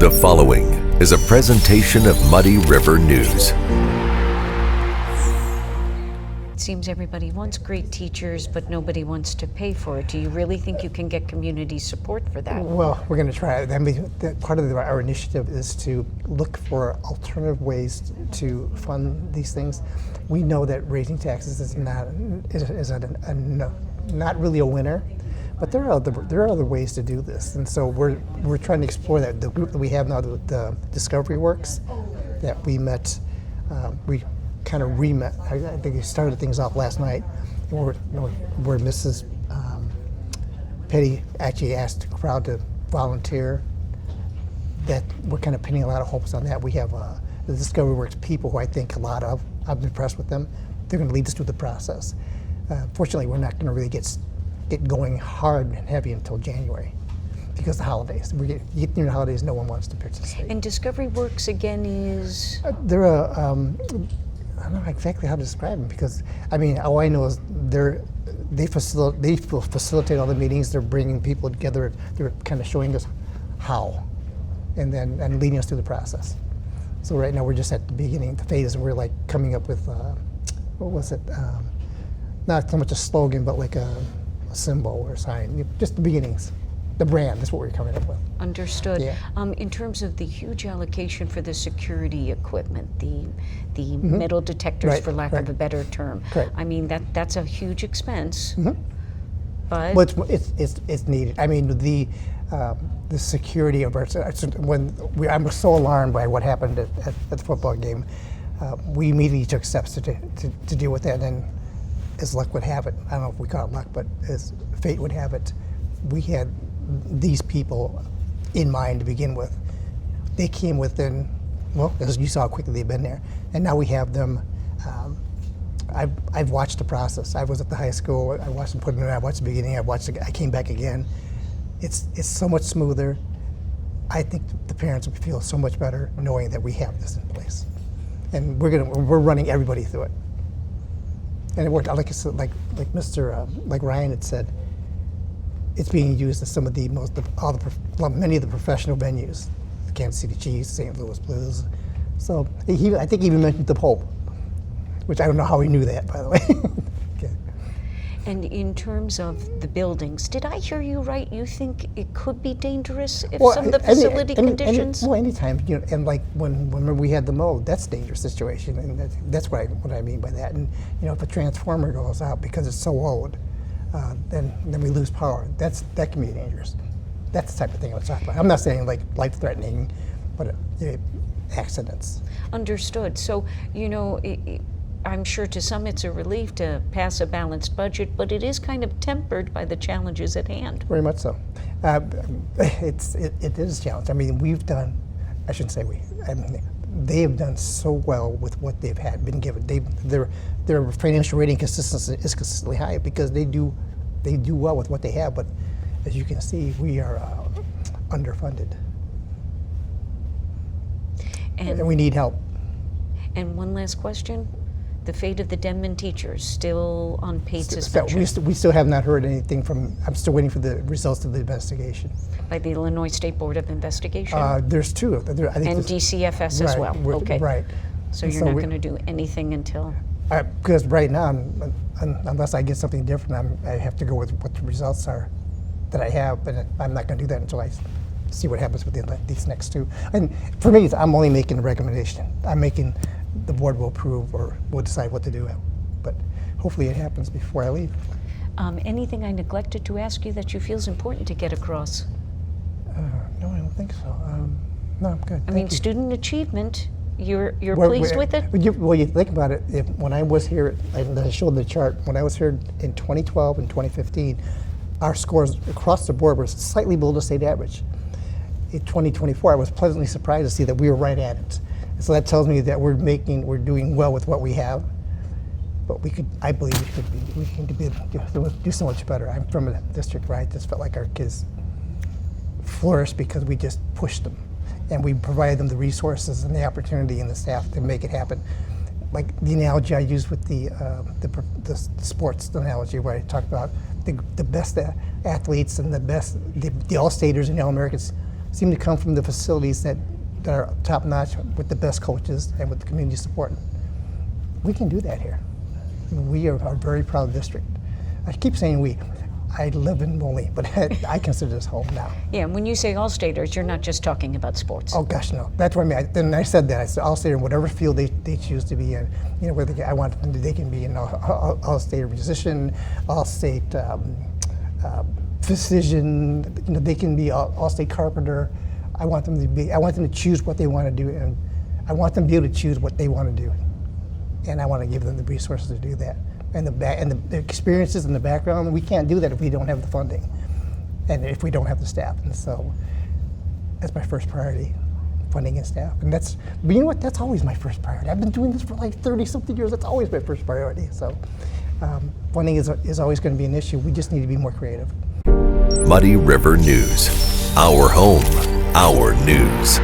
The following is a presentation of Muddy River News. It seems everybody wants great teachers, but nobody wants to pay for it. Do you really think you can get community support for that? Well, we're going to try it. I mean, part of our initiative is to look for alternative ways to fund these things. We know that raising taxes is not really a winner, but there are other ways to do this, and so we're trying to explore that. The group that we have now, the Discovery Works, that we met, we kind of re-met. I think we started things off last night, where Mrs. Petty actually asked the crowd to volunteer. That we're kind of pinning a lot of hopes on that. We have the Discovery Works people who I think a lot of. I'm impressed with them. They're going to lead us through the process. Fortunately, we're not going to really get going hard and heavy until January because the holidays. We get near the holidays, no one wants to participate. And Discovery Works again is? They're I don't know exactly how to describe them because I mean all I know is they facilitate all the meetings. They're bringing people together. They're kind of showing us how, and leading us through the process. So right now we're just at the beginning, the phase, and we're like coming up with what was it? Not so much a slogan, but like a symbol or a sign. Just the beginnings. The brand is what we're coming up with. Understood. Yeah. In terms of the huge allocation for the security equipment, the metal detectors, Right, for lack of a better term. Correct. I mean that's a huge expense. But Well, it's needed. I mean the security of our I'm so alarmed by what happened at the football game. We immediately took steps to deal with that, and as luck would have it, I don't know if we call it luck, but as fate would have it, we had these people in mind to begin with. They came within, well, as you saw how quickly they've been there, and now we have them. I've watched the process. I was at the high school. I watched them put it in. I watched the beginning. I came back again. It's so much smoother. I think the parents will feel so much better knowing that we have this in place, and we're running everybody through it. And it worked. Like I said, like Ryan had said, it's being used in some of the many of the professional venues, the Kansas City Chiefs, St. Louis Blues. So I think he even mentioned the Pope, which I don't know how he knew that, by the way. Okay. And in terms of the buildings, did I hear you right? You think it could be dangerous if Well, some of the facility conditions? Well, anytime, and like when we had the mold, that's a dangerous situation, and that's what I mean by that. And if a transformer goes out because it's so old, then we lose power. That can be dangerous. That's the type of thing I was talking about. I'm not saying like life-threatening, but accidents. Understood. So I'm sure to some it's a relief to pass a balanced budget, but it is kind of tempered by the challenges at hand. Very much so. It is a challenge. I mean, I shouldn't say we. I mean, they have done so well with what they've been given. Their financial rating consistency is consistently high because they do well with what they have. But as you can see, we are underfunded, and we need help. And one last question. The fate of the Denman teachers still on paid suspension? We still have not heard anything from. I'm still waiting for the results of the investigation. By the Illinois State Board of Investigation? There's two. I think and DCFS as well? Okay. Right. So you're not going to do anything until? Because right now, unless I get something different, I have to go with what the results are that I have, but I'm not going to do that until I see what happens with these next two. And for me, I'm only making a recommendation. The board will approve or will decide what to do, but hopefully it happens before I leave. Anything I neglected to ask you that you feel is important to get across? No, I don't think so. No, I'm good. I mean, student achievement, you're pleased with it? Well, you think about it, when I was here, I showed the chart, when I was here in 2012 and 2015, our scores across the board were slightly below the state average. In 2024, I was pleasantly surprised to see that we were right at it. So that tells me that we're doing well with what we have, but I believe we could do so much better. I'm from a district where I just felt like our kids flourished because we just pushed them, and we provided them the resources and the opportunity and the staff to make it happen. Like the analogy I used with the sports analogy, where I talked about the best athletes and the all-staters and the All-Americans seem to come from the facilities that are top notch with the best coaches and with the community support. We can do that here. We are a very proud district. I keep saying we. I live in Moline, but I consider this home now. Yeah, and when you say all-staters, you're not just talking about sports. Oh gosh, no. That's what I mean. Then I said that. I said all-stater in whatever field they choose to be in. You know, whether I want them to, they can be an all-state musician, all-state physician. You know, they can be all-state carpenter. I want them to choose what they want to do, and I want them to be able to choose what they want to do, and I want to give them the resources to do that. And the experiences and the background, we can't do that if we don't have the funding and if we don't have the staff. And so that's my first priority, funding and staff. And but you know what, that's always my first priority. I've been doing this for like 30-something years. That's always my first priority. So funding is always going to be an issue. We just need to be more creative. Muddy River News. Our home, our news.